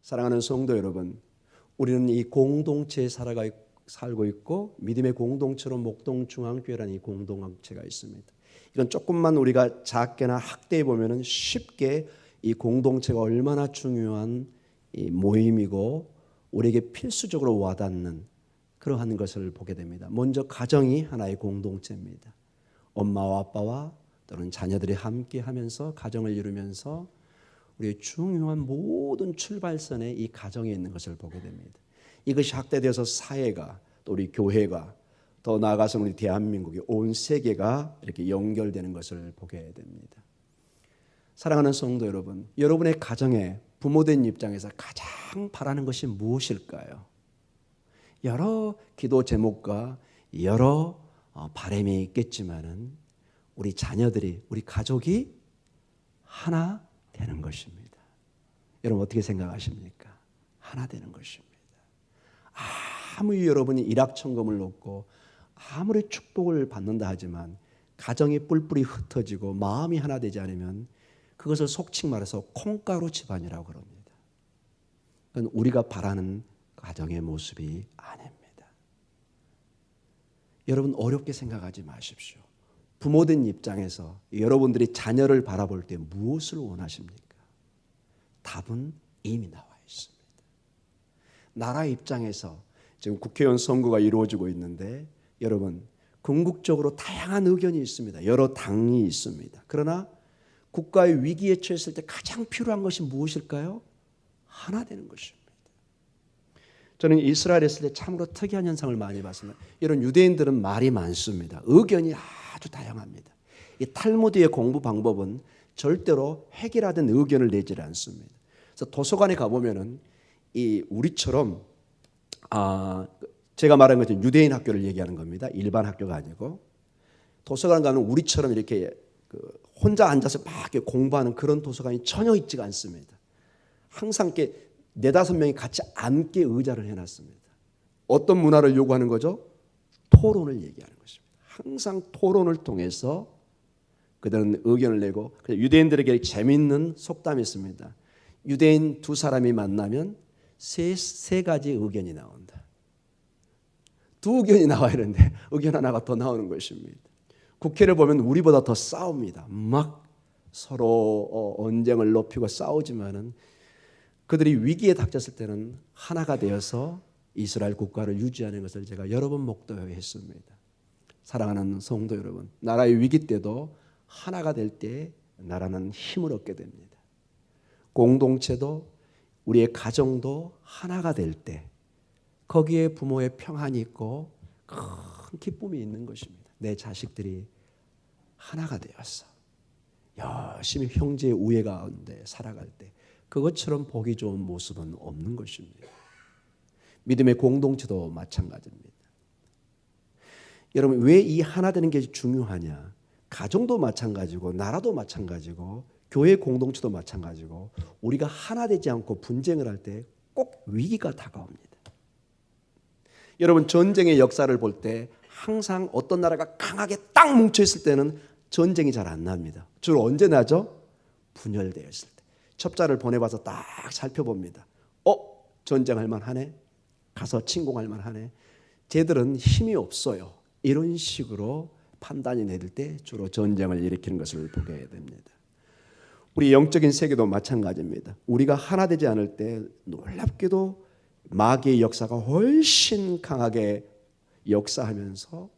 사랑하는 성도 여러분, 우리는 이 공동체에 살고 있고 믿음의 공동체로 목동중앙교회라는 이 공동체가 있습니다. 이건 조금만 우리가 작게나 학대해 보면은 쉽게 이 공동체가 얼마나 중요한 이 모임이고 우리에게 필수적으로 와닿는 그러한 것을 보게 됩니다. 먼저 가정이 하나의 공동체입니다. 엄마와 아빠와 또는 자녀들이 함께 하면서 가정을 이루면서 우리의 중요한 모든 출발선에 이 가정에 있는 것을 보게 됩니다. 이것이 확대되어서 사회가 또 우리 교회가 더 나아가서 우리 대한민국이 온 세계가 이렇게 연결되는 것을 보게 됩니다. 사랑하는 성도 여러분, 여러분의 가정에 부모된 입장에서 가장 바라는 것이 무엇일까요? 여러 기도 제목과 여러 바람이 있겠지만은 우리 자녀들이, 우리 가족이 하나 되는 것입니다. 여러분 어떻게 생각하십니까? 하나 되는 것입니다. 아무리 여러분이 일확천금을 놓고 아무리 축복을 받는다 하지만 가정이 뿔뿔이 흩어지고 마음이 하나 되지 않으면 그것을 속칭 말해서 콩가루 집안이라고 그럽니다. 그건 우리가 바라는 가정의 모습이 아닙니다. 여러분 어렵게 생각하지 마십시오. 부모된 입장에서 여러분들이 자녀를 바라볼 때 무엇을 원하십니까? 답은 이미 나와 있습니다. 나라 입장에서 지금 국회의원 선거가 이루어지고 있는데 여러분 궁극적으로 다양한 의견이 있습니다. 여러 당이 있습니다. 그러나 국가의 위기에 처했을 때 가장 필요한 것이 무엇일까요? 하나 되는 것입니다. 저는 이스라엘에 있을 때 참으로 특이한 현상을 많이 봤습니다. 이런 유대인들은 말이 많습니다. 의견이 아주 다양합니다. 이 탈무드의 공부 방법은 절대로 해결하든 의견을 내지 않습니다. 그래서 도서관에 가보면은 이 우리처럼 제가 말한 것처럼 유대인 학교를 얘기하는 겁니다. 일반 학교가 아니고 도서관 가면 우리처럼 이렇게 혼자 앉아서 막 이렇게 공부하는 그런 도서관이 전혀 있지가 않습니다. 항상 이렇게 4-5명이 같이 앉게 의자를 해놨습니다. 어떤 문화를 요구하는 거죠? 토론을 얘기하는 것입니다. 항상 토론을 통해서 그들은 의견을 내고 유대인들에게 재미있는 속담이 있습니다. 유대인 2사람이 만나면 세 가지 의견이 나온다. 2의견이 나와야 되는데 의견 하나가 더 나오는 것입니다. 국회를 보면 우리보다 더 싸웁니다. 막 서로 언쟁을 높이고 싸우지만은 그들이 위기에 닥쳤을 때는 하나가 되어서 이스라엘 국가를 유지하는 것을 제가 여러 번 목도했습니다. 사랑하는 성도 여러분, 나라의 위기 때도 하나가 될 때 나라는 힘을 얻게 됩니다. 공동체도 우리의 가정도 하나가 될 때 거기에 부모의 평안이 있고 큰 기쁨이 있는 것입니다. 내 자식들이 하나가 되었어. 열심히 형제의 우애 가운데 살아갈 때 그것처럼 보기 좋은 모습은 없는 것입니다. 믿음의 공동체도 마찬가지입니다. 여러분 왜 이 하나 되는 게 중요하냐? 가정도 마찬가지고 나라도 마찬가지고 교회 공동체도 마찬가지고 우리가 하나 되지 않고 분쟁을 할 때 꼭 위기가 다가옵니다. 여러분 전쟁의 역사를 볼 때 항상 어떤 나라가 강하게 딱 뭉쳐있을 때는 전쟁이 잘 안 납니다. 주로 언제 나죠? 분열되어 있을 때. 첩자를 보내봐서 딱 살펴봅니다. 전쟁할 만하네? 가서 침공할 만하네? 쟤들은 힘이 없어요. 이런 식으로 판단이 내릴 때 주로 전쟁을 일으키는 것을 보게 됩니다. 우리 영적인 세계도 마찬가지입니다. 우리가 하나 되지 않을 때 놀랍게도 마귀의 역사가 훨씬 강하게 역사하면서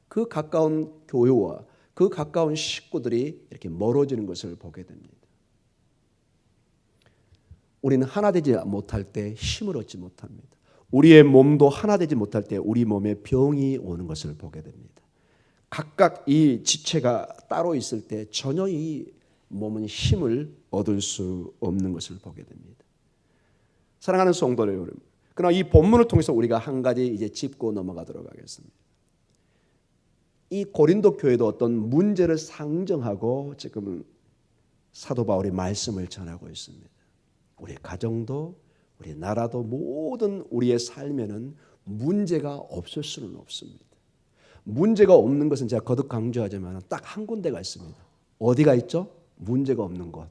그 가까운 교회와 그 가까운 식구들이 이렇게 멀어지는 것을 보게 됩니다. 우리는 하나 되지 못할 때 힘을 얻지 못합니다. 우리의 몸도 하나 되지 못할 때 우리 몸에 병이 오는 것을 보게 됩니다. 각각 이 지체가 따로 있을 때 전혀 이 몸은 힘을 얻을 수 없는 것을 보게 됩니다. 사랑하는 성도 여러분, 그러나 이 본문을 통해서 우리가 한 가지 이제 짚고 넘어가도록 하겠습니다. 이 고린도 교회도 어떤 문제를 상정하고 지금 사도 바울이 말씀을 전하고 있습니다. 우리 가정도 우리 나라도 모든 우리의 삶에는 문제가 없을 수는 없습니다. 문제가 없는 것은 제가 거듭 강조하지만 딱 한 군데가 있습니다. 어디가 있죠? 문제가 없는 곳.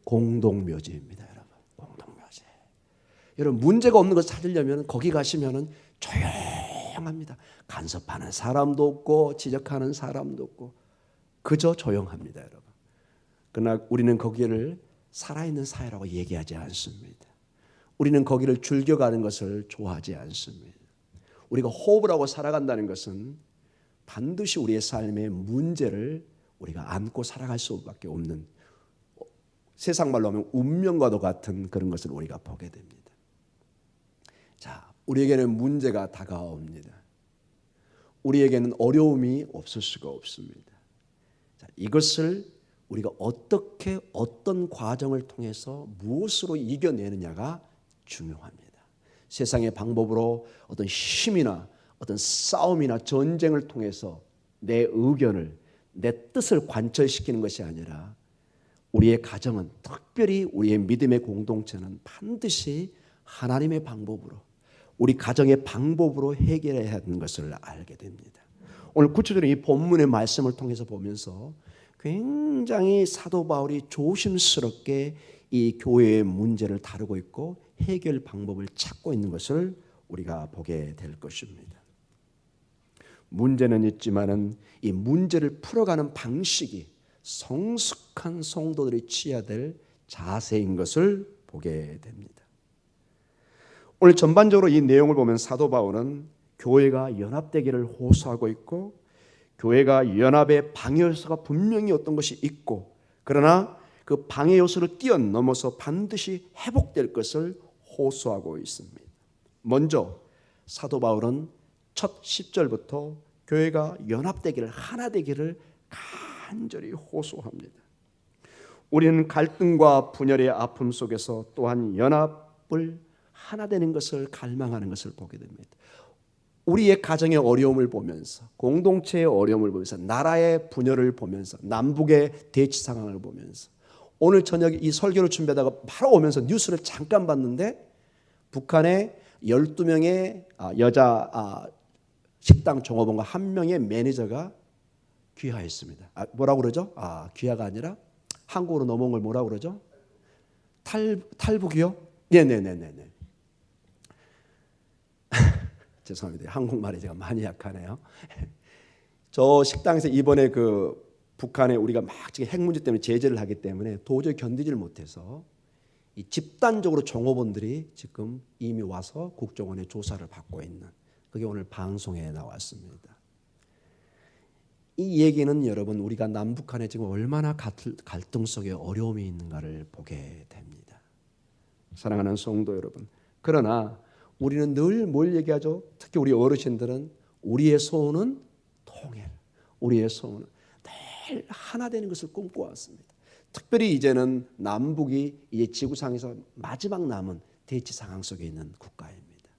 공동묘지입니다, 여러분. 공동묘지. 여러분 문제가 없는 것을 찾으려면 거기 가시면은 조용합니다. 간섭하는 사람도 없고 지적하는 사람도 없고 그저 조용합니다, 여러분. 그러나 우리는 거기를 살아있는 사회라고 얘기하지 않습니다. 우리는 거기를 즐겨가는 것을 좋아하지 않습니다. 우리가 호흡을 하고 살아간다는 것은 반드시 우리의 삶의 문제를 우리가 안고 살아갈 수밖에 없는, 세상 말로 하면 운명과도 같은 그런 것을 우리가 보게 됩니다. 자, 우리에게는 문제가 다가옵니다. 우리에게는 어려움이 없을 수가 없습니다. 자, 이것을 우리가 어떻게 어떤 과정을 통해서 무엇으로 이겨내느냐가 중요합니다. 세상의 방법으로 어떤 힘이나 어떤 싸움이나 전쟁을 통해서 내 의견을, 내 뜻을 관철시키는 것이 아니라 우리의 가정은, 특별히 우리의 믿음의 공동체는 반드시 하나님의 방법으로, 우리 가정의 방법으로 해결해야 하는 것을 알게 됩니다. 오늘 구체적으로 이 본문의 말씀을 통해서 보면서 굉장히 사도 바울이 조심스럽게 이 교회의 문제를 다루고 있고 해결 방법을 찾고 있는 것을 우리가 보게 될 것입니다. 문제는 있지만은 이 문제를 풀어가는 방식이 성숙한 성도들이 취해야 될 자세인 것을 보게 됩니다. 오늘 전반적으로 이 내용을 보면 사도 바울은 교회가 연합되기를 호소하고 있고, 교회가 연합의 방해 요소가 분명히 어떤 것이 있고, 그러나 그 방해 요소를 뛰어넘어서 반드시 회복될 것을 호소하고 있습니다. 먼저 사도 바울은 첫 10절부터 교회가 연합되기를, 하나 되기를 간절히 호소합니다. 우리는 갈등과 분열의 아픔 속에서 또한 연합을 하나 되는 것을 갈망하는 것을 보게 됩니다. 우리의 가정의 어려움을 보면서, 공동체의 어려움을 보면서, 나라의 분열을 보면서, 남북의 대치 상황을 보면서, 오늘 저녁에 이 설교를 준비하다가 바로 오면서 뉴스를 잠깐 봤는데 북한의 12명의 여자 식당 종업원과 한 명의 매니저가 귀화했습니다. 뭐라고 그러죠? 귀화가 아니라 한국으로 넘어온 걸 뭐라고 그러죠? 탈북이요? 네네네네. 죄송합니다. 한국말이 제가 많이 약하네요. 저 식당에서 이번에 그 북한에 우리가 막 지금 핵 문제 때문에 제재를 하기 때문에 도저히 견디지를 못해서 이 집단적으로 종업원들이 지금 이미 와서 국정원의 조사를 받고 있는, 그게 오늘 방송에 나왔습니다. 이 얘기는 여러분, 우리가 남북한에 지금 얼마나 갈등 속에 어려움이 있는가를 보게 됩니다. 사랑하는 성도 여러분, 그러나 우리는 늘 뭘 얘기하죠? 특히 우리 어르신들은 우리의 소원은 통일, 우리의 소원은 늘 하나 되는 것을 꿈꿔왔습니다. 특별히 이제는 남북이 이제 지구상에서 마지막 남은 대치 상황 속에 있는 국가입니다.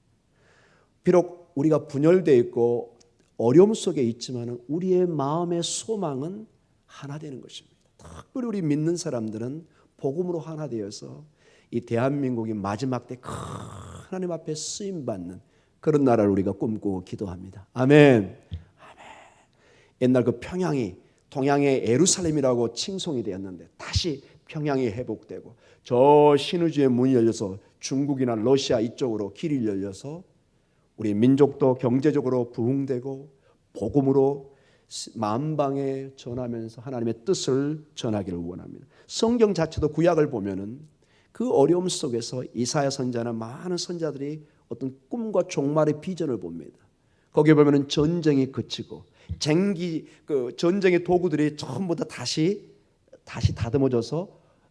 비록 우리가 분열되어 있고 어려움 속에 있지만 우리의 마음의 소망은 하나 되는 것입니다. 특별히 우리 믿는 사람들은 복음으로 하나 되어서 이 대한민국이 마지막 때 하나님 앞에 쓰임받는 그런 나라를 우리가 꿈꾸고 기도합니다. 아멘. 아멘. 옛날 그 평양이 동양의 예루살렘이라고 칭송이 되었는데 다시 평양이 회복되고, 저 신의주의 문이 열려서 중국이나 러시아 이쪽으로 길이 열려서 우리 민족도 경제적으로 부흥되고 복음으로 만방에 전하면서 하나님의 뜻을 전하기를 원합니다. 성경 자체도 구약을 보면은 그 어려움 속에서 이사야 선자나 많은 선자들이 어떤 꿈과 종말의 비전을 봅니다. 거기에 보면은 전쟁이 그치고 그 전쟁의 도구들이 전부 다 다시 다듬어져서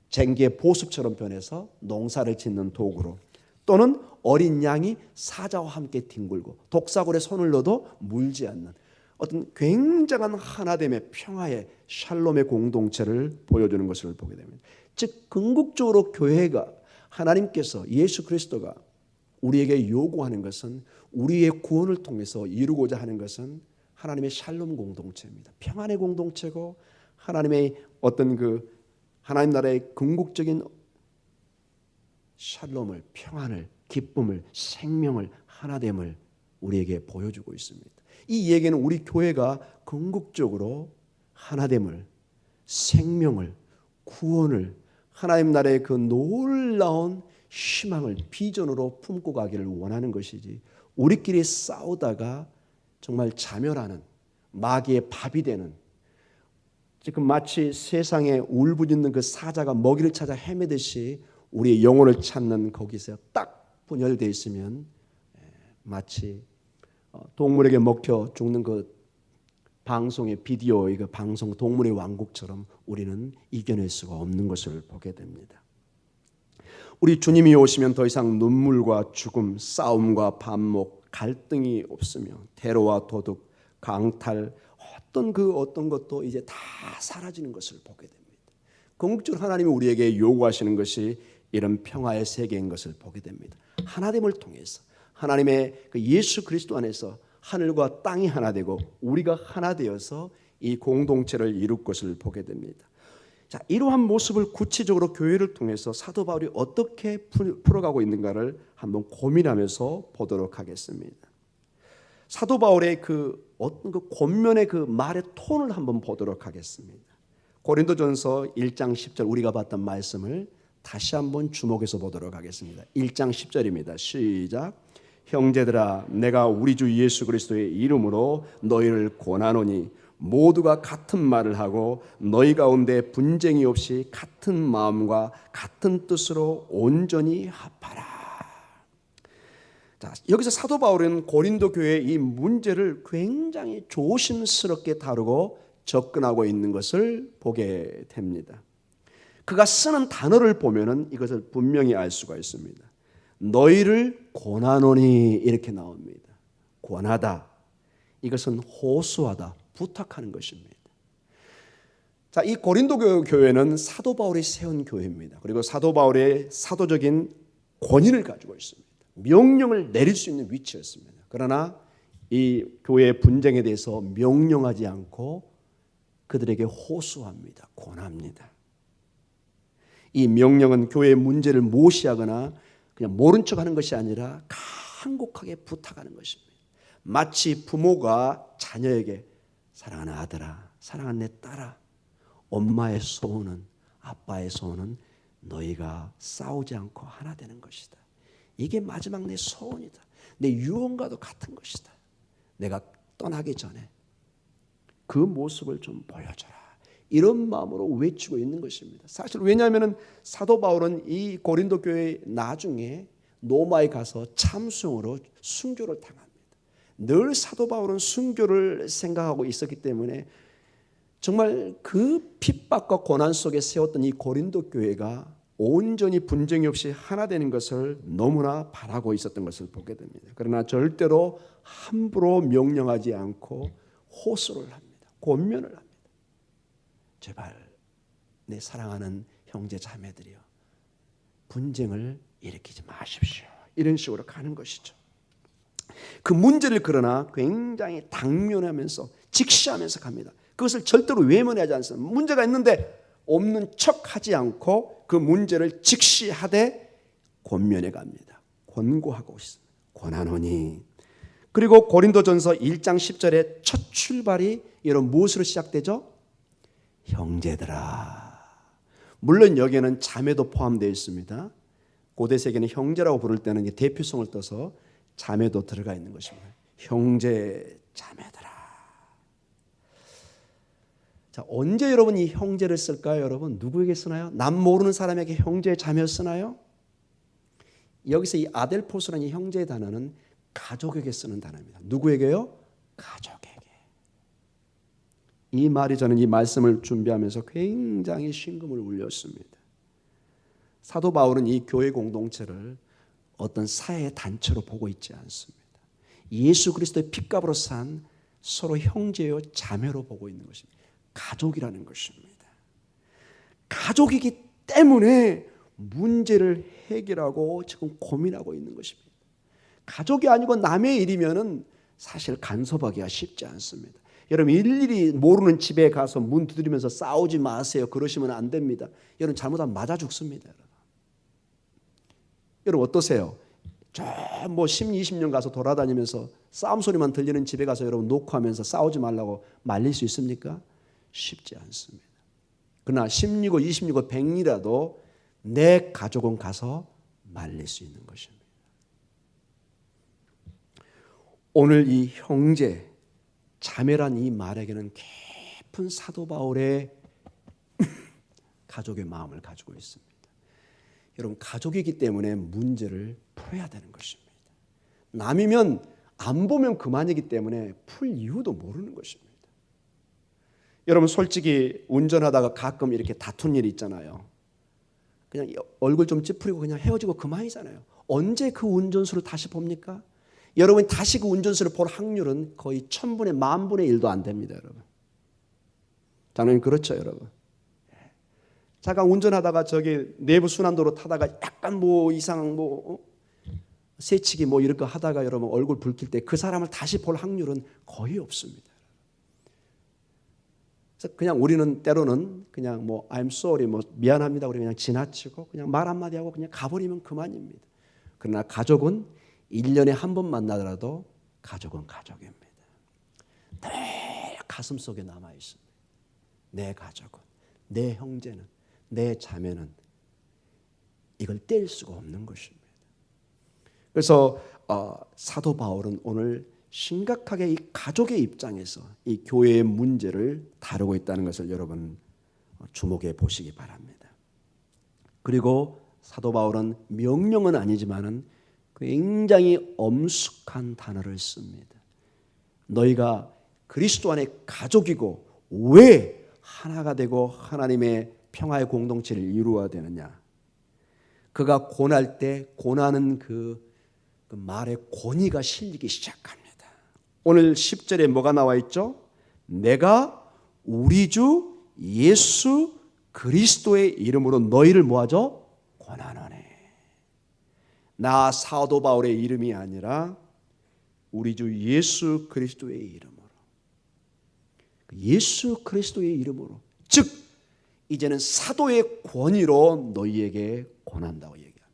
쟁기의 보습처럼 변해서 농사를 짓는 도구로, 또는 어린 양이 사자와 함께 뒹굴고 독사골에 손을 넣어도 물지 않는 어떤 굉장한 하나됨의 평화의 샬롬의 공동체를 보여주는 것을 보게 됩니다. 즉 궁극적으로 교회가, 하나님께서, 예수 그리스도가 우리에게 요구하는 것은, 우리의 구원을 통해서 이루고자 하는 것은 하나님의 샬롬 공동체입니다. 평안의 공동체고, 하나님의 어떤 그 하나님 나라의 궁극적인 샬롬을, 평안을, 기쁨을, 생명을, 하나됨을 우리에게 보여주고 있습니다. 이 얘기는 우리 교회가 궁극적으로 하나됨을, 생명을, 구원을, 하나님 나라의 그 놀라운 희망을 비전으로 품고 가기를 원하는 것이지, 우리끼리 싸우다가 정말 자멸하는, 마귀의 밥이 되는, 지금 마치 세상에 울부짖는 그 사자가 먹이를 찾아 헤매듯이 우리의 영혼을 찾는 거기서 딱 분열되어 있으면 마치 동물에게 먹혀 죽는 그 방송의 비디오의 그 방송 동물의 왕국처럼 우리는 이겨낼 수가 없는 것을 보게 됩니다. 우리 주님이 오시면 더 이상 눈물과 죽음, 싸움과 반목, 갈등이 없으며 테러와 도둑, 강탈, 어떤 것도 이제 다 사라지는 것을 보게 됩니다. 궁극적으로 하나님이 우리에게 요구하시는 것이 이런 평화의 세계인 것을 보게 됩니다. 하나됨을 통해서 하나님의 그 예수 그리스도 안에서 하늘과 땅이 하나 되고 우리가 하나 되어서 이 공동체를 이룰 것을 보게 됩니다. 자, 이러한 모습을 구체적으로 교회를 통해서 사도 바울이 어떻게 풀어가고 있는가를 한번 고민하면서 보도록 하겠습니다. 사도 바울의 그 어떤 그 권면의 그 말의 톤을 한번 보도록 하겠습니다. 고린도전서 1장 10절 우리가 봤던 말씀을 다시 한번 주목해서 보도록 하겠습니다. 1장 10절입니다. 시작. 형제들아, 내가 우리 주 예수 그리스도의 이름으로 너희를 권하노니 모두가 같은 말을 하고 너희 가운데 분쟁이 없이 같은 마음과 같은 뜻으로 온전히 합하라. 자, 여기서 사도 바울은 고린도 교회의 이 문제를 굉장히 조심스럽게 다루고 접근하고 있는 것을 보게 됩니다. 그가 쓰는 단어를 보면은 이것을 분명히 알 수가 있습니다. 너희를 권하노니 이렇게 나옵니다. 권하다. 이것은 호소하다, 부탁하는 것입니다. 자, 이 고린도 교회는 사도 바울이 세운 교회입니다. 그리고 사도 바울의 사도적인 권위를 가지고 있습니다. 명령을 내릴 수 있는 위치였습니다. 그러나 이 교회의 분쟁에 대해서 명령하지 않고 그들에게 호소합니다. 권합니다. 이 명령은 교회의 문제를 무시하거나 그냥 모른 척하는 것이 아니라 간곡하게 부탁하는 것입니다. 마치 부모가 자녀에게 사랑하는 아들아, 사랑하는 내 딸아, 엄마의 소원은, 아빠의 소원은 너희가 싸우지 않고 하나 되는 것이다. 이게 마지막 내 소원이다. 내 유언과도 같은 것이다. 내가 떠나기 전에 그 모습을 좀 보여줘라. 이런 마음으로 외치고 있는 것입니다. 사실 왜냐하면 사도 바울은 이 고린도 교회 나중에 로마에 가서 참수형으로 순교를 당합니다. 늘 사도 바울은 순교를 생각하고 있었기 때문에 정말 그 핍박과 고난 속에 세웠던 이 고린도 교회가 온전히 분쟁이 없이 하나 되는 것을 너무나 바라고 있었던 것을 보게 됩니다. 그러나 절대로 함부로 명령하지 않고 호소를 합니다. 권면을 합니다. 제발 내 사랑하는 형제 자매들이여, 분쟁을 일으키지 마십시오. 이런 식으로 가는 것이죠. 그 문제를 그러나 굉장히 당면하면서 직시하면서 갑니다. 그것을 절대로 외면하지 않습니다. 문제가 있는데 없는 척하지 않고 그 문제를 직시하되 권면해 갑니다. 권고하고 있습니다. 권하노니. 그리고 고린도전서 1장 10절의 첫 출발이 이런 무엇으로 시작되죠? 형제들아. 물론 여기에는 자매도 포함되어 있습니다. 고대 세계는 형제라고 부를 때는 대표성을 떠서 자매도 들어가 있는 것입니다. 형제 자매들아. 자, 언제 여러분 이 형제를 쓸까요? 여러분 누구에게 쓰나요? 남 모르는 사람에게 형제 자매 쓰나요? 여기서 이 아델포스라는 이 형제의 단어는 가족에게 쓰는 단어입니다. 누구에게요? 가족에게. 이 말이 저는 이 말씀을 준비하면서 굉장히 심금을 울렸습니다. 사도 바울은 이 교회 공동체를 어떤 사회의 단체로 보고 있지 않습니다. 예수 그리스도의 핏값으로 산 서로 형제요 자매로 보고 있는 것입니다. 가족이라는 것입니다. 가족이기 때문에 문제를 해결하고 지금 고민하고 있는 것입니다. 가족이 아니고 남의 일이면은 사실 간섭하기가 쉽지 않습니다. 여러분 일일이 모르는 집에 가서 문 두드리면서 싸우지 마세요. 그러시면 안 됩니다. 여러분 잘못하면 맞아 죽습니다. 여러분 어떠세요? 저 뭐 10, 20년 가서 돌아다니면서 싸움 소리만 들리는 집에 가서 여러분 녹화하면서 싸우지 말라고 말릴 수 있습니까? 쉽지 않습니다. 그러나 16호, 26호, 100이라도 내 가족은 가서 말릴 수 있는 것입니다. 오늘 이 형제, 자매란 이 말에게는 깊은 사도 바울의 가족의 마음을 가지고 있습니다. 여러분, 가족이기 때문에 문제를 풀어야 되는 것입니다. 남이면 안 보면 그만이기 때문에 풀 이유도 모르는 것입니다. 여러분, 솔직히 운전하다가 가끔 이렇게 다툰 일이 있잖아요. 그냥 얼굴 좀 찌푸리고 그냥 헤어지고 그만이잖아요. 언제 그 운전수를 다시 봅니까? 여러분이 다시 그 운전수를 볼 확률은 거의 1000분의 10,000분의 1도 안 됩니다, 여러분. 장로님, 그렇죠, 여러분. 잠깐 운전하다가 저기 내부 순환도로 타다가 약간 뭐 이상 새치기 이럴 거 하다가 여러분 얼굴 붉힐 때 그 사람을 다시 볼 확률은 거의 없습니다. 그래서 그냥 우리는 때로는 그냥 I'm sorry, 미안합니다. 우리 그냥 지나치고 그냥 말 한마디 하고 그냥 가버리면 그만입니다. 그러나 가족은 1년에 한 번 만나더라도 가족은 가족입니다. 늘 가슴 속에 남아 있습니다. 내 가족은, 내 형제는, 내 자매는 이걸 뗄 수가 없는 것입니다. 그래서 사도 바울은 오늘 심각하게 이 가족의 입장에서 이 교회의 문제를 다루고 있다는 것을 여러분 주목해 보시기 바랍니다. 그리고 사도 바울은 명령은 아니지만은 굉장히 엄숙한 단어를 씁니다. 너희가 그리스도 안에 가족이고 왜 하나가 되고 하나님의 평화의 공동체를 이루어야 되느냐? 그가 권할 때 권하는 그 말의 권위가 실리기 시작합니다. 오늘 10절에 뭐가 나와 있죠? 내가 우리 주 예수 그리스도의 이름으로 너희를 뭐하죠? 권하노니. 나 사도 바울의 이름이 아니라 우리 주 예수 그리스도의 이름으로. 예수 그리스도의 이름으로. 즉 이제는 사도의 권위로 너희에게 권한다고 얘기합니다.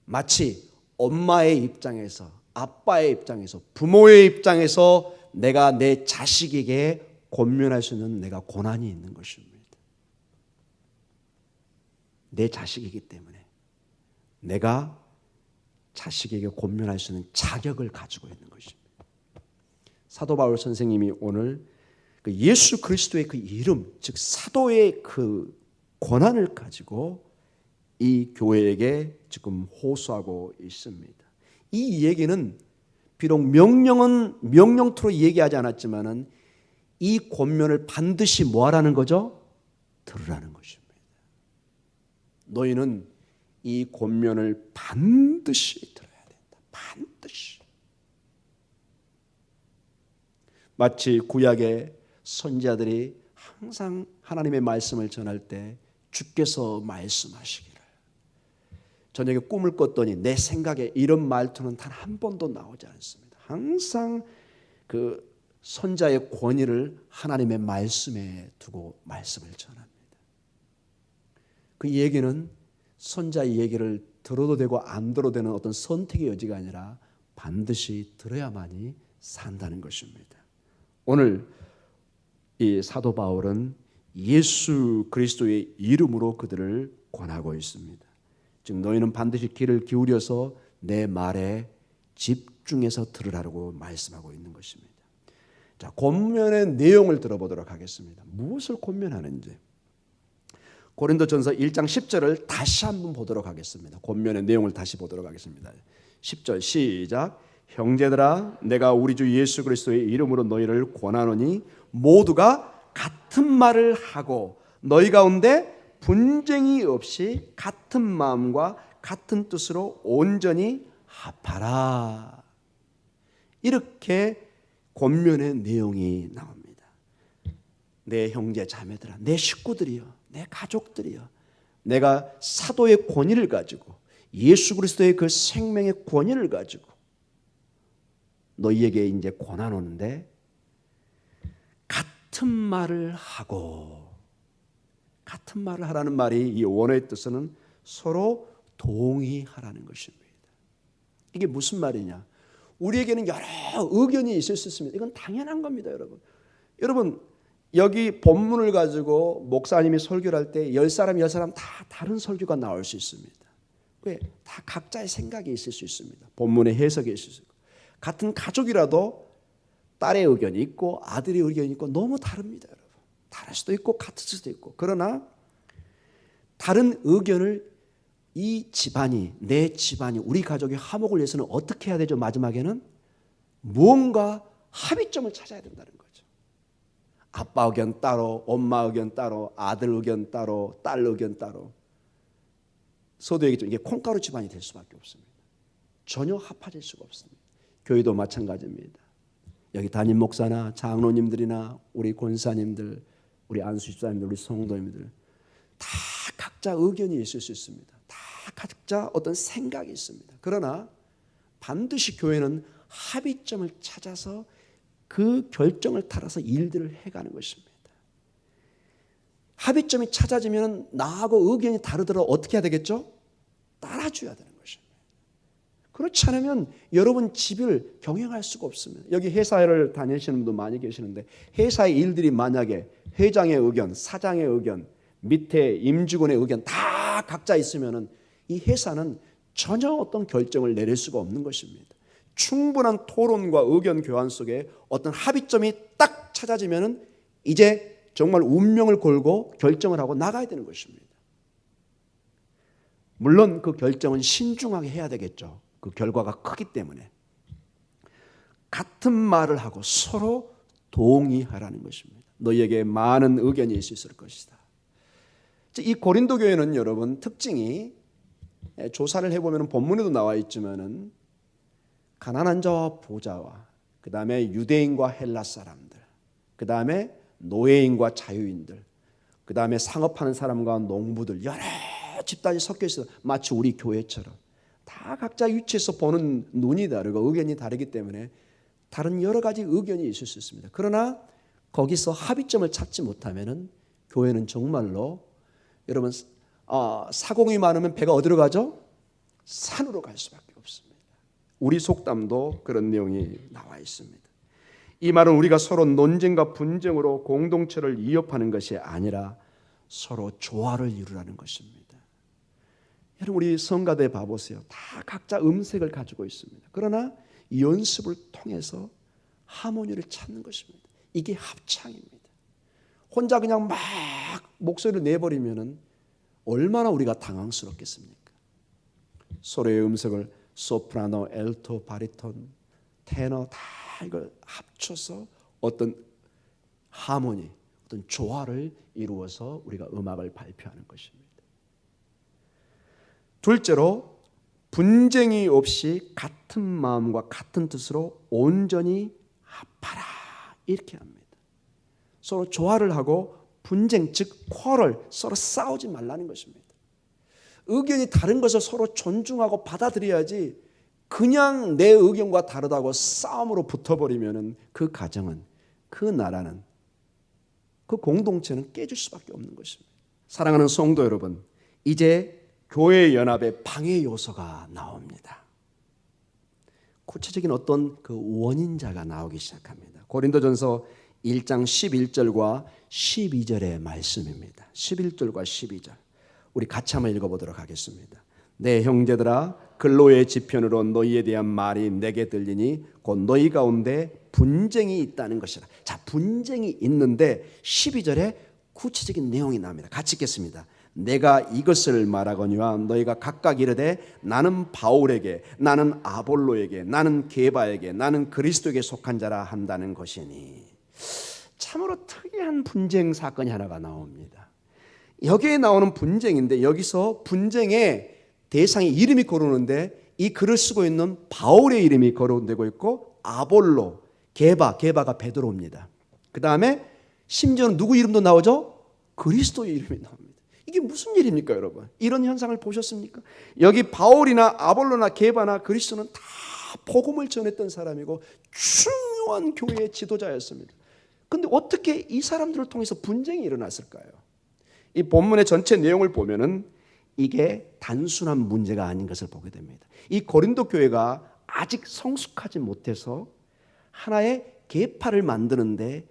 마치 엄마의 입장에서, 아빠의 입장에서, 부모의 입장에서 내가 내 자식에게 권면할 수 있는 내가 권한이 있는 것입니다. 내 자식이기 때문에 내가 자식에게 권면할 수 있는 자격을 가지고 있는 것입니다. 사도 바울 선생님이 오늘 그 예수 그리스도의 그 이름, 즉 사도의 그 권한을 가지고 이 교회에게 지금 호소하고 있습니다. 이 얘기는 비록 명령은 명령토로 얘기하지 않았지만은 이 권면을 반드시 뭐하라는 거죠? 들으라는 것입니다. 너희는 이 권면을 반드시 들어야 된다. 반드시. 마치 구약의 선지자들이 항상 하나님의 말씀을 전할 때 주께서 말씀하시기를 저녁에 꿈을 꿨더니 내 생각에 이런 말투는 단 한 번도 나오지 않습니다. 항상 그 선자의 권위를 하나님의 말씀에 두고 말씀을 전합니다. 그 얘기는 선자의 얘기를 들어도 되고 안 들어도 되는 어떤 선택의 여지가 아니라 반드시 들어야만이 산다는 것입니다. 오늘 이 사도 바울은 예수 그리스도의 이름으로 그들을 권하고 있습니다. 즉 너희는 반드시 귀를 기울여서 내 말에 집중해서 들으라고 말씀하고 있는 것입니다. 자, 권면의 내용을 들어보도록 하겠습니다. 무엇을 권면하는지. 고린도전서 1장 10절을 다시 한번 보도록 하겠습니다. 권면의 내용을 다시 보도록 하겠습니다. 10절 시작. 형제들아 내가 우리 주 예수 그리스도의 이름으로 너희를 권하노니 모두가 같은 말을 하고 너희 가운데 분쟁이 없이 같은 마음과 같은 뜻으로 온전히 합하라. 이렇게 권면의 내용이 나옵니다. 내 형제 자매들아, 내 식구들이여, 내 가족들이여, 내가 사도의 권위를 가지고 예수 그리스도의 그 생명의 권위를 가지고 너희에게 이제 권하노는데 같은 말을 하고, 같은 말을 하라는 말이 이 원어의 뜻은 서로 동의하라는 것입니다. 이게 무슨 말이냐? 우리에게는 여러 의견이 있을 수 있습니다. 이건 당연한 겁니다, 여러분. 여러분, 여기 본문을 가지고 목사님이 설교를 할 때 10사람 다 다른 설교가 나올 수 있습니다. 왜? 다 각자의 생각이 있을 수 있습니다. 본문의 해석이 있을 수 있고, 같은 가족이라도 딸의 의견이 있고 아들의 의견이 있고 너무 다릅니다, 여러분. 다를 수도 있고 같을 수도 있고. 그러나 다른 의견을 이 집안이, 내 집안이, 우리 가족의 화목을 위해서는 어떻게 해야 되죠? 마지막에는 무언가 합의점을 찾아야 된다는 거죠. 아빠 의견 따로, 엄마 의견 따로, 아들 의견 따로, 딸 의견 따로. 서도 얘기했죠. 이게 콩가루 집안이 될 수밖에 없습니다. 전혀 합해질 수가 없습니다. 교회도 마찬가지입니다. 여기 담임 목사나 장로님들이나 우리 권사님들, 우리 안수 집사님들, 우리 성도님들 다 각자 의견이 있을 수 있습니다. 다 각자 어떤 생각이 있습니다. 그러나 반드시 교회는 합의점을 찾아서 그 결정을 따라서 일들을 해가는 것입니다. 합의점이 찾아지면 나하고 의견이 다르더라도 어떻게 해야 되겠죠? 따라줘야 되는 것입니다. 그렇지 않으면 여러분 집을 경영할 수가 없습니다. 여기 회사를 다니시는 분도 많이 계시는데 회사의 일들이 만약에 회장의 의견, 사장의 의견, 밑에 임직원의 의견 다 각자 있으면 이 회사는 전혀 어떤 결정을 내릴 수가 없는 것입니다. 충분한 토론과 의견 교환 속에 어떤 합의점이 딱 찾아지면 이제 정말 운명을 걸고 결정을 하고 나가야 되는 것입니다. 물론 그 결정은 신중하게 해야 되겠죠. 그 결과가 크기 때문에. 같은 말을 하고 서로 동의하라는 것입니다. 너희에게 많은 의견이 있을 것이다. 이 고린도 교회는 여러분 특징이 조사를 해보면 본문에도 나와 있지만은 가난한 자와 부자와 그 다음에 유대인과 헬라 사람들, 그 다음에 노예인과 자유인들, 그 다음에 상업하는 사람과 농부들 여러 집단이 섞여 있어요. 마치 우리 교회처럼 다 각자 위치에서 보는 눈이 다르고 의견이 다르기 때문에 다른 여러 가지 의견이 있을 수 있습니다. 그러나 거기서 합의점을 찾지 못하면은 교회는 정말로 여러분 사공이 많으면 배가 어디로 가죠? 산으로 갈 수밖에 없습니다. 우리 속담도 그런 내용이 나와 있습니다. 이 말은 우리가 서로 논쟁과 분쟁으로 공동체를 위협하는 것이 아니라 서로 조화를 이루라는 것입니다. 여러분 우리 성가대 봐보세요. 다 각자 음색을 가지고 있습니다. 그러나 연습을 통해서 하모니를 찾는 것입니다. 이게 합창입니다. 혼자 그냥 막 목소리를 내버리면 얼마나 우리가 당황스럽겠습니까? 서로의 음색을 소프라노, 엘토, 바리톤, 테너 다 이걸 합쳐서 어떤 하모니, 어떤 조화를 이루어서 우리가 음악을 발표하는 것입니다. 둘째로 분쟁이 없이 같은 마음과 같은 뜻으로 온전히 합하라 이렇게 합니다. 서로 조화를 하고 분쟁 즉 쿼럴 서로 싸우지 말라는 것입니다. 의견이 다른 것을 서로 존중하고 받아들여야지 그냥 내 의견과 다르다고 싸움으로 붙어버리면 그 가정은 그 나라는 그 공동체는 깨질 수밖에 없는 것입니다. 사랑하는 성도 여러분, 이제 교회 연합의 방해 요소가 나옵니다. 구체적인 어떤 그 원인자가 나오기 시작합니다. 고린도전서 1장 11절과 12절의 말씀입니다. 11절과 12절 우리 같이 한번 읽어보도록 하겠습니다. 내 형제들아 근로의 지편으로 너희에 대한 말이 내게 들리니 곧 너희 가운데 분쟁이 있다는 것이라. 자, 분쟁이 있는데 12절에 구체적인 내용이 나옵니다. 같이 읽겠습니다. 내가 이것을 말하거니와 너희가 각각 이르되 나는 바울에게, 나는 아볼로에게, 나는 게바에게, 나는 그리스도에게 속한 자라 한다는 것이니. 참으로 특이한 분쟁 사건이 하나가 나옵니다. 여기에 나오는 분쟁인데 여기서 분쟁의 대상의 이름이 거론되는데 이 글을 쓰고 있는 바울의 이름이 거론되고 있고 아볼로, 게바가 베드로입니다. 그 다음에 심지어는 누구 이름도 나오죠? 그리스도의 이름이 나옵니다. 이게 무슨 일입니까 여러분? 이런 현상을 보셨습니까? 여기 바울이나 아볼로나 게바나 그리스도는 다 복음을 전했던 사람이고 중요한 교회의 지도자였습니다. 그런데 어떻게 이 사람들을 통해서 분쟁이 일어났을까요? 이 본문의 전체 내용을 보면은 이게 단순한 문제가 아닌 것을 보게 됩니다. 이 고린도 교회가 아직 성숙하지 못해서 하나의 계파를 만드는데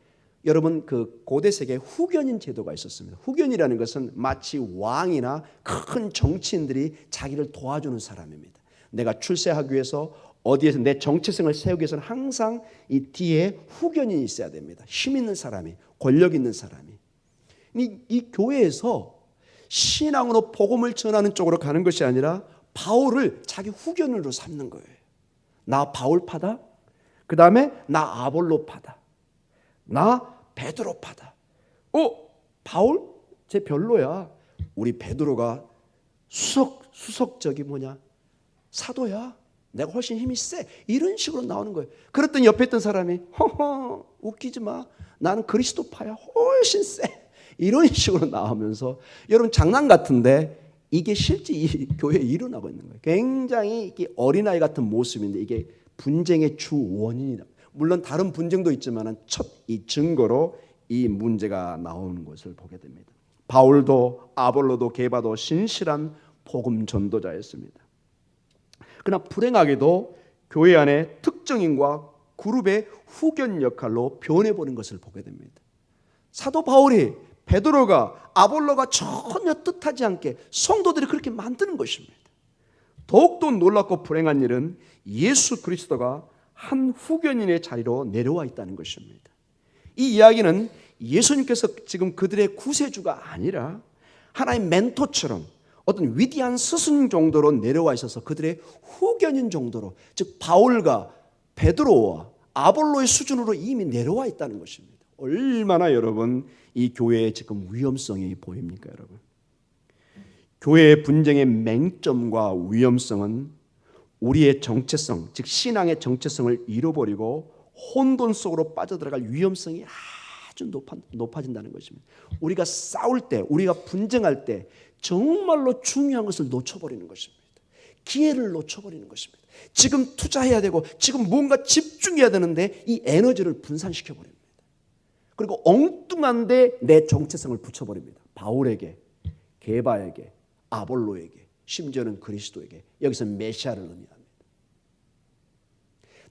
여러분 그 고대 세계에 후견인 제도가 있었습니다. 후견이라는 것은 마치 왕이나 큰 정치인들이 자기를 도와주는 사람입니다. 내가 출세하기 위해서 어디에서 내 정체성을 세우기 위해서는 항상 이 뒤에 후견인이 있어야 됩니다. 힘 있는 사람이, 권력 있는 사람이. 이 교회에서 신앙으로 복음을 전하는 쪽으로 가는 것이 아니라 바울을 자기 후견으로 삼는 거예요. 나 바울파다. 그 다음에 나 아볼로파다. 나 베드로파다. 바울? 쟤 별로야. 우리 베드로가 수석적이 뭐냐? 사도야. 내가 훨씬 힘이 세. 이런 식으로 나오는 거예요. 그랬더니 옆에 있던 사람이 허허 웃기지 마. 나는 그리스도파야. 훨씬 세. 이런 식으로 나오면서 여러분 장난 같은데 이게 실제 이 교회에 일어나고 있는 거예요. 굉장히 어린아이 같은 모습인데 이게 분쟁의 주 원인이다. 물론 다른 분쟁도 있지만 첫 이 증거로 이 문제가 나오는 것을 보게 됩니다. 바울도 아볼로도 게바도 신실한 복음 전도자였습니다. 그러나 불행하게도 교회 안에 특정인과 그룹의 후견 역할로 변해버린 것을 보게 됩니다. 사도 바울이 베드로가 아볼로가 전혀 뜻하지 않게 성도들이 그렇게 만드는 것입니다. 더욱더 놀랍고 불행한 일은 예수 그리스도가 한 후견인의 자리로 내려와 있다는 것입니다. 이 이야기는 예수님께서 지금 그들의 구세주가 아니라 하나의 멘토처럼 어떤 위대한 스승 정도로 내려와 있어서 그들의 후견인 정도로, 즉 바울과 베드로와 아볼로의 수준으로 이미 내려와 있다는 것입니다. 얼마나 여러분 이 교회의 지금 위험성이 보입니까, 여러분? 교회의 분쟁의 맹점과 위험성은 우리의 정체성, 즉 신앙의 정체성을 잃어버리고 혼돈 속으로 빠져들어갈 위험성이 아주 높아진다는 것입니다. 우리가 싸울 때, 우리가 분쟁할 때 정말로 중요한 것을 놓쳐버리는 것입니다. 기회를 놓쳐버리는 것입니다. 지금 투자해야 되고 지금 뭔가 집중해야 되는데 이 에너지를 분산시켜버립니다. 그리고 엉뚱한데 내 정체성을 붙여버립니다. 바울에게, 게바에게, 아볼로에게, 심지어는 그리스도에게. 여기서 메시아를 의미합니다.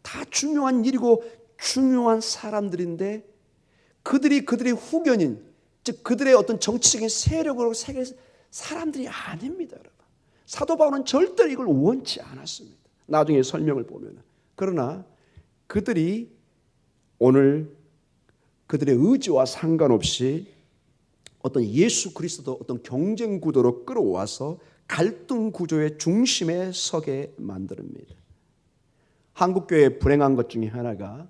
다 중요한 일이고 중요한 사람들인데 그들의 후견인, 즉 그들의 어떤 정치적인 세력으로 새길 사람들이 아닙니다, 여러분. 사도 바울은 절대 이걸 원치 않았습니다. 나중에 설명을 보면. 그러나 그들이 오늘 그들의 의지와 상관없이 어떤 예수 그리스도 어떤 경쟁 구도로 끌어와서 갈등 구조의 중심에 서게 만듭니다. 한국교회의 불행한 것 중에 하나가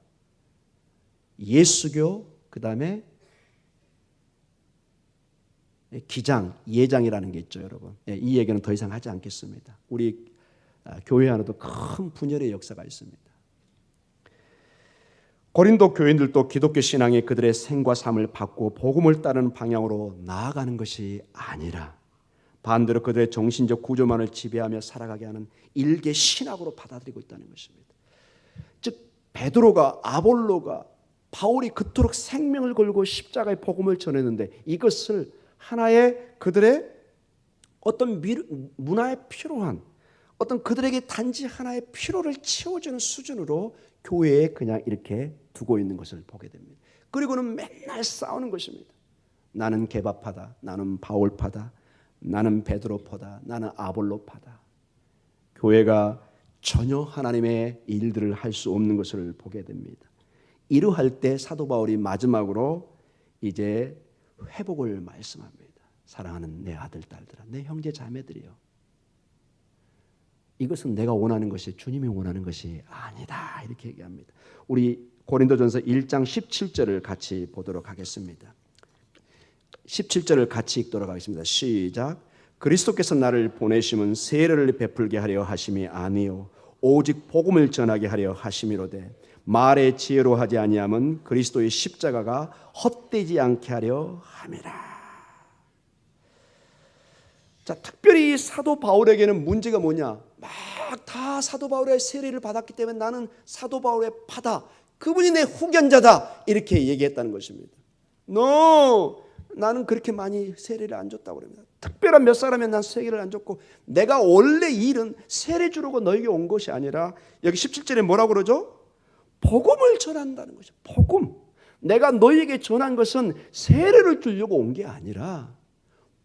예수교, 그 다음에 기장, 예장이라는 게 있죠, 여러분. 이 얘기는 더 이상 하지 않겠습니다. 우리 교회 안에도 큰 분열의 역사가 있습니다. 고린도 교인들도 기독교 신앙이 그들의 생과 삶을 바꾸어 복음을 따르는 방향으로 나아가는 것이 아니라 반대로 그들의 정신적 구조만을 지배하며 살아가게 하는 일개 신학으로 받아들이고 있다는 것입니다. 즉 베드로가, 아볼로가, 바울이 그토록 생명을 걸고 십자가의 복음을 전했는데 이것을 하나의 그들의 어떤 문화에 필요한 어떤 그들에게 단지 하나의 필요를 채워주는 수준으로 교회에 그냥 이렇게 두고 있는 것을 보게 됩니다. 그리고는 맨날 싸우는 것입니다. 나는 게바파다, 나는 바울파다, 나는 베드로파다, 나는 아볼로파다. 교회가 전혀 하나님의 일들을 할 수 없는 것을 보게 됩니다. 이러할 때 사도 바울이 마지막으로 이제 회복을 말씀합니다. 사랑하는 내 아들, 딸들아, 내 형제 자매들이여, 이것은 내가 원하는 것이 주님이 원하는 것이 아니다, 이렇게 얘기합니다. 우리 고린도전서 1장 17절을 같이 보도록 하겠습니다. 17절을 같이 읽도록 하겠습니다. 시작. 그리스도께서 나를 보내심은 세례를 베풀게 하려 하심이 아니요 오직 복음을 전하게 하려 하심이로되 말의 지혜로 하지 아니함은 그리스도의 십자가가 헛되지 않게 하려 함이라. 자, 특별히 사도 바울에게는 문제가 뭐냐? 막 다 사도 바울의 세례를 받았기 때문에 나는 사도 바울의 파다, 그분이 내 후견자다, 이렇게 얘기했다는 것입니다. 나는 그렇게 많이 세례를 안 줬다고 그럽니다. 특별한 몇 사람에 난 세례를 안 줬고 내가 원래 일은 세례 주려고 너에게 온 것이 아니라 여기 17절에 뭐라고 그러죠? 복음을 전한다는 것이죠. 복음. 내가 너희에게 전한 것은 세례를 주려고 온 게 아니라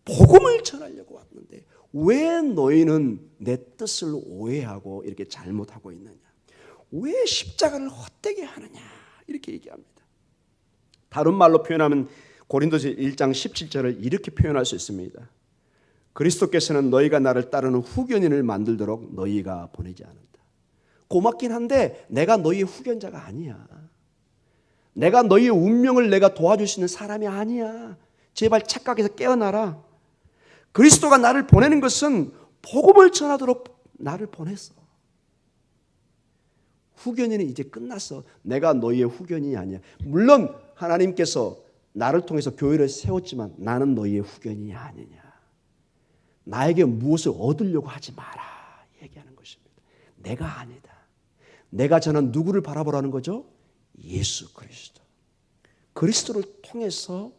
복음을 전하려고 왔는데 왜 너희는 내 뜻을 오해하고 이렇게 잘못하고 있느냐? 왜 십자가를 헛되게 하느냐? 이렇게 얘기합니다. 다른 말로 표현하면 고린도서 1장 17절을 이렇게 표현할 수 있습니다. 그리스도께서는 너희가 나를 따르는 후견인을 만들도록 너희가 보내지 않았다. 고맙긴 한데 내가 너희의 후견자가 아니야. 내가 너희의 운명을 내가 도와줄 수 있는 사람이 아니야. 제발 착각해서 깨어나라. 그리스도가 나를 보내는 것은 복음을 전하도록 나를 보냈어. 후견인은 이제 끝났어. 내가 너희의 후견인이 아니야. 물론 하나님께서 나를 통해서 교회를 세웠지만 나는 너희의 후견인이 아니냐. 나에게 무엇을 얻으려고 하지 마라 얘기하는 것입니다. 내가 아니다. 내가 저는 누구를 바라보라는 거죠? 예수 그리스도. 그리스도를 통해서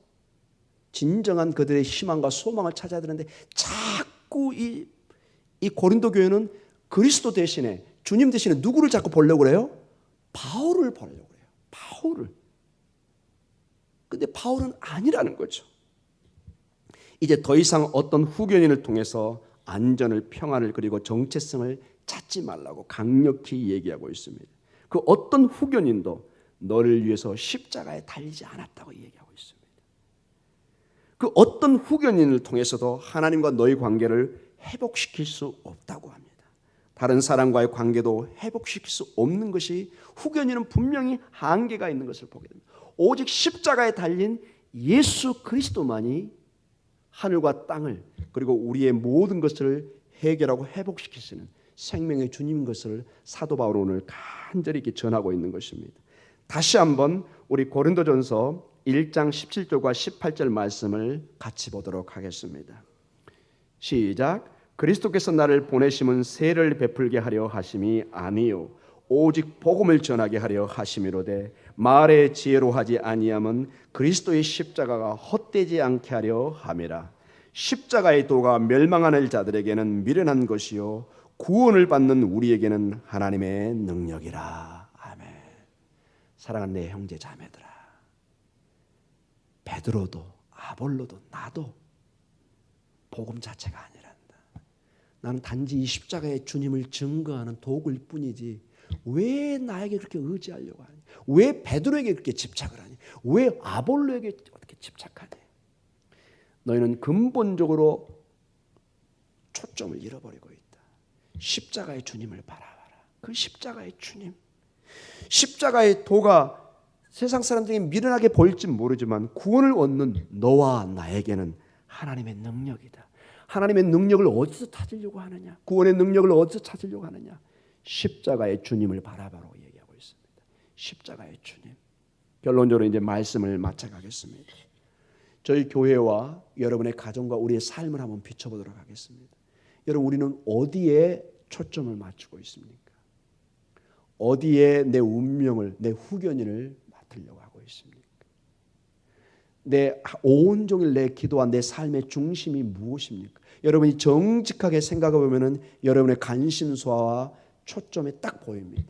진정한 그들의 희망과 소망을 찾아야 되는데 자꾸 이 고린도 교회는 그리스도 대신에 주님 대신에 누구를 자꾸 보려고 그래요? 바울을 보려고 그래요. 바울을. 근데 바울은 아니라는 거죠. 이제 더 이상 어떤 후견인을 통해서 안전을, 평안을 그리고 정체성을 찾지 말라고 강력히 얘기하고 있습니다. 그 어떤 후견인도 너를 위해서 십자가에 달리지 않았다고 얘기하고 있습니다. 그 어떤 후견인을 통해서도 하나님과 너의 관계를 회복시킬 수 없다고 합니다. 다른 사람과의 관계도 회복시킬 수 없는 것이 후견인은 분명히 한계가 있는 것을 보게 됩니다. 오직 십자가에 달린 예수 그리스도만이 하늘과 땅을 그리고 우리의 모든 것을 해결하고 회복시킬 수 있는 생명의 주님인 것을 사도 바울은 오늘 간절히 이렇게 전하고 있는 것입니다. 다시 한번 우리 고린도전서 1장 17절과 18절 말씀을 같이 보도록 하겠습니다. 시작. 그리스도께서 나를 보내심은 세를 베풀게 하려 하심이 아니요 오직 복음을 전하게 하려 하심이로되 말의 지혜로 하지 아니함은 그리스도의 십자가가 헛되지 않게 하려 함이라. 십자가의 도가 멸망하는 자들에게는 미련한 것이요 구원을 받는 우리에게는 하나님의 능력이라. 아멘. 사랑하는 내 형제 자매들아, 베드로도 아볼로도 나도 복음 자체가 아니란다. 나는 단지 이 십자가의 주님을 증거하는 도구일 뿐이지 왜 나에게 그렇게 의지하려고 하니? 왜 베드로에게 그렇게 집착을 하니? 왜 아볼로에게 어떻게 집착하니? 너희는 근본적으로 초점을 잃어버리고 있다. 십자가의 주님을 바라봐라. 그 십자가의 주님. 십자가의 도가 세상 사람들이 미련하게 보일지 모르지만 구원을 얻는 너와 나에게는 하나님의 능력이다. 하나님의 능력을 어디서 찾으려고 하느냐? 구원의 능력을 어디서 찾으려고 하느냐? 십자가의 주님을 바라보라고 얘기하고 있습니다. 십자가의 주님. 결론적으로 이제 말씀을 마쳐가겠습니다. 저희 교회와 여러분의 가정과 우리의 삶을 한번 비춰보도록 하겠습니다. 여러분, 우리는 어디에 초점을 맞추고 있습니까? 어디에 내 운명을, 내 후견인을 맡으려고 하고 있습니까? 내 온종일 내 기도와 내 삶의 중심이 무엇입니까? 여러분이 정직하게 생각해 보면은 여러분의 관심사와 초점이 딱 보입니다.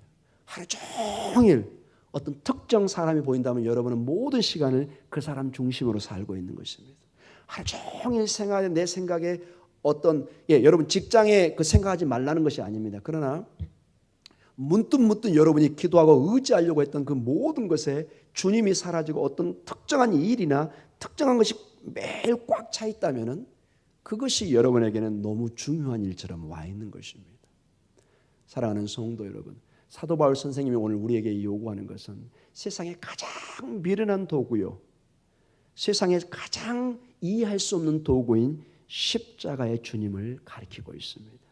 하루 종일 어떤 특정 사람이 보인다면 여러분은 모든 시간을 그 사람 중심으로 살고 있는 것입니다. 하루 종일 생각에 내 생각에 어떤 여러분 직장에 그 생각하지 말라는 것이 아닙니다. 그러나 문득 여러분이 기도하고 의지하려고 했던 그 모든 것에 주님이 사라지고 어떤 특정한 일이나 특정한 것이 매일 꽉 차 있다면은 그것이 여러분에게는 너무 중요한 일처럼 와 있는 것입니다. 사랑하는 성도 여러분, 사도 바울 선생님이 오늘 우리에게 요구하는 것은 세상에 가장 미련한 도구요, 세상에 가장 이해할 수 없는 도구인 십자가의 주님을 가리키고 있습니다.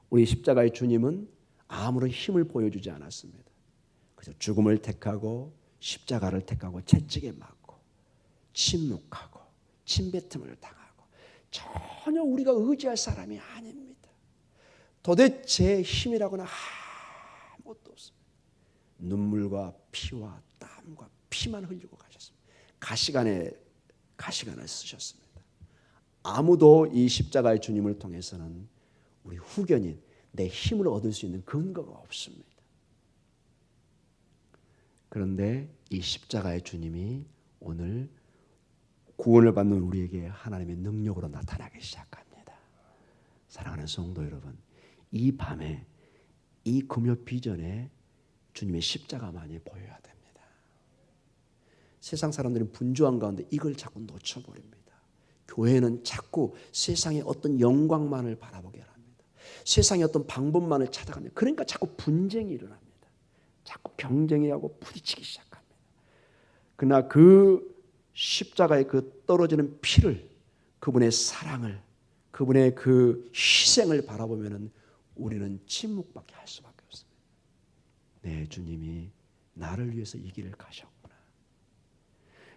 우리 십자가의 주님은 아무런 힘을 보여주지 않았습니다. 그래서 죽음을 택하고 십자가를 택하고 채찍에 맞고 침묵하고 침뱉음을 당하고 전혀 우리가 의지할 사람이 아닙니다. 도대체 힘이라고는 아무것도 없습니다. 눈물과 피와 땀과 피만 흘리고 가셨습니다. 가시관을 쓰셨습니다. 아무도 이 십자가의 주님을 통해서는 우리 후견인 내 힘을 얻을 수 있는 근거가 없습니다. 그런데 이 십자가의 주님이 오늘 구원을 받는 우리에게 하나님의 능력으로 나타나기 시작합니다. 사랑하는 성도 여러분, 이 밤에 이 금요 비전에 주님의 십자가만이 보여야 됩니다. 세상 사람들은 분주한 가운데 이걸 자꾸 놓쳐버립니다. 교회는 자꾸 세상의 어떤 영광만을 바라보게 합니다. 세상의 어떤 방법만을 찾아갑니다. 그러니까 자꾸 분쟁이 일어납니다. 자꾸 경쟁이 하고 부딪히기 시작합니다. 그러나 그 십자가의 그 떨어지는 피를, 그분의 사랑을, 그분의 그 희생을 바라보면은 우리는 침묵밖에 할 수밖에 없습니다. 네, 주님이 나를 위해서 이 길을 가셨구나.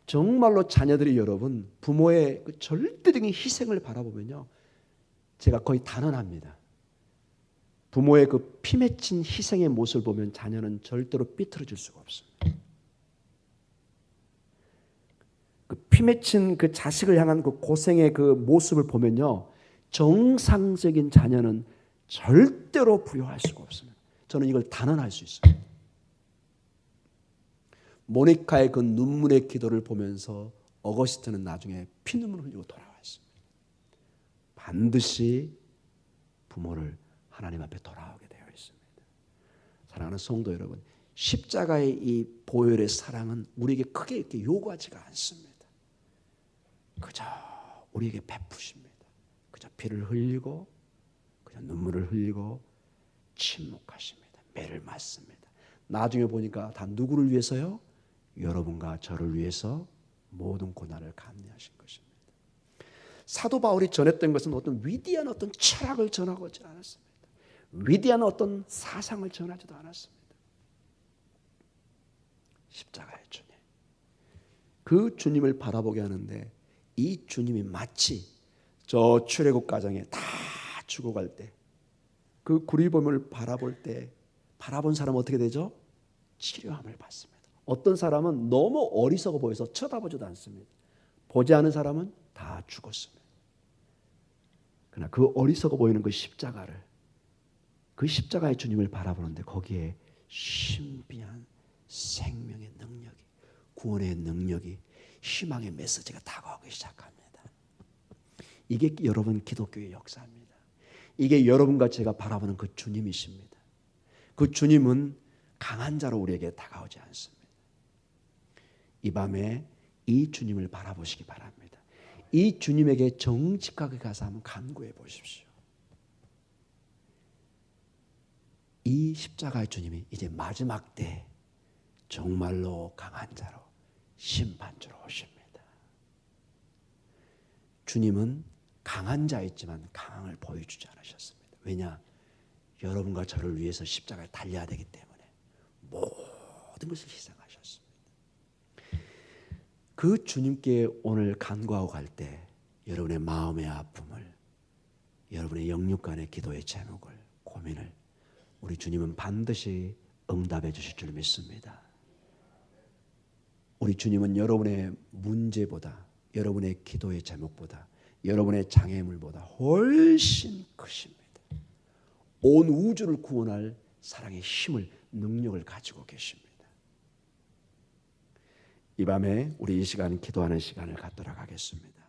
정말로 자녀들이 여러분 부모의 그 절대적인 희생을 바라보면요, 제가 거의 단언합니다. 부모의 그 피 맺힌 희생의 모습을 보면 자녀는 절대로 삐뚤어질 수가 없습니다. 그 피 맺힌 그 자식을 향한 그 고생의 그 모습을 보면요, 정상적인 자녀는 절대로 부여할 수가 없습니다. 저는 이걸 단언할 수 있습니다. 모니카의 그 눈물의 기도를 보면서 어거스트는 나중에 피눈물을 흘리고 돌아왔습니다. 반드시 부모를 하나님 앞에 돌아오게 되어 있습니다. 사랑하는 성도 여러분, 십자가의 이 보혈의 사랑은 우리에게 크게 이렇게 요구하지가 않습니다. 그저 우리에게 베푸십니다. 그저 피를 흘리고, 그저 눈물을 흘리고 침묵하십니다. 매를 맞습니다. 나중에 보니까 다 누구를 위해서요? 여러분과 저를 위해서 모든 고난을 감내하신 것입니다. 사도 바울이 전했던 것은 어떤 위대한 어떤 철학을 전하고 있지 않았습니다. 위대한 어떤 사상을 전하지도 않았습니다. 십자가의 주님, 그 주님을 바라보게 하는데 이 주님이 마치 저 출애굽 가정에 다 죽어갈 때 그 구리범을 바라볼 때 바라본 사람은 어떻게 되죠? 치료함을 받습니다. 어떤 사람은 너무 어리석어 보여서 쳐다보지도 않습니다. 보지 않은 사람은 다 죽었습니다. 그러나 그 어리석어 보이는 그 십자가를, 그 십자가의 주님을 바라보는데 거기에 신비한 생명의 능력이, 구원의 능력이, 희망의 메시지가 다가오기 시작합니다. 이게 여러분 기독교의 역사입니다. 이게 여러분과 제가 바라보는 그 주님이십니다. 그 주님은 강한 자로 우리에게 다가오지 않습니다. 이 밤에 이 주님을 바라보시기 바랍니다. 이 주님에게 정직하게 가서 한번 간구해 보십시오. 이 십자가의 주님이 이제 마지막 때 정말로 강한 자로 심판주로 오십니다. 주님은 강한 자였지만 강함을 보여주지 않으셨습니다. 왜냐? 여러분과 저를 위해서 십자가에 달려야 되기 때문에 모든 것을 희생하셨습니다. 그 주님께 오늘 간구하고 갈 때 여러분의 마음의 아픔을, 여러분의 영육간의 기도의 제목을, 고민을 우리 주님은 반드시 응답해 주실 줄 믿습니다. 우리 주님은 여러분의 문제보다, 여러분의 기도의 제목보다, 여러분의 장애물보다 훨씬 크십니다. 온 우주를 구원할 사랑의 힘을, 능력을 가지고 계십니다. 이 밤에 우리 이 시간 기도하는 시간을 갖도록 하겠습니다.